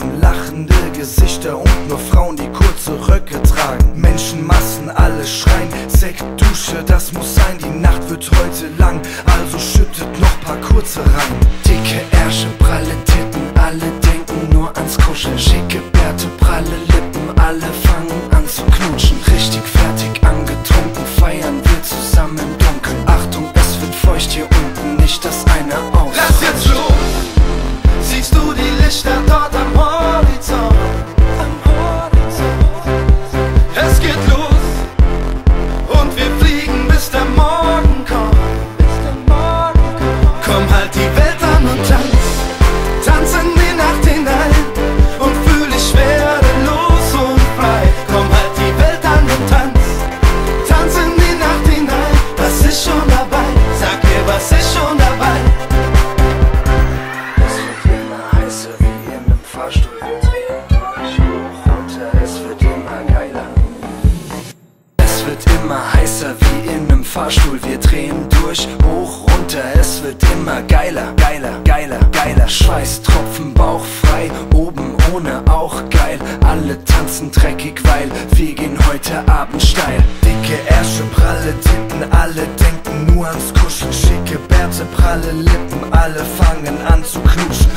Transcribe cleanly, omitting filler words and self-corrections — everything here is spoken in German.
haben lachende Gesichter und nur Frauen, die kurze Röcke tragen. Menschenmassen, alle schreien, Sekt, Dusche, das muss sein. Die Nacht wird heute lang, also schüttet noch paar kurze rein. Dicke Ärsche, pralle Titten, alle denken nur ans Kuscheln. Schicke Bärte, pralle Lippen, alle fangen an zu knutschen. Richtig fertig angetrunken, feiern wir zusammen im Dunkeln. Achtung, es wird feucht hier unten, nicht dass einer aus. Lass jetzt los! Siehst du die Lichter dort am Horizont? Es geht los und wir fliegen, bis der Morgen kommt. Komm, halt die Welt an und tanz in die Nacht hinein und fühl dich schwerelos und frei. Komm, halt die Welt an und tanz in die Nacht hinein. Was ist schon dabei? Sag mir, was ist schon dabei? Es wird immer heißer wie in einem Fahrstuhl. Wir drehen durch, hoch, runter, es wird immer geiler. Es wird immer heißer wie in einem Fahrstuhl. Wir drehen durch, hoch, runter, es wird immer geiler. Geiler, geiler, geiler. Schweißtropfen, Bauch frei, oben ohne auch geil. Alle tanzen dreckig, weil wir gehen heute Abend steil. Dicke Ärsche, pralle Titten, alle denken nur ans Kuscheln. Schicke Bärte, pralle Lippen, alle fangen an zu knutschen.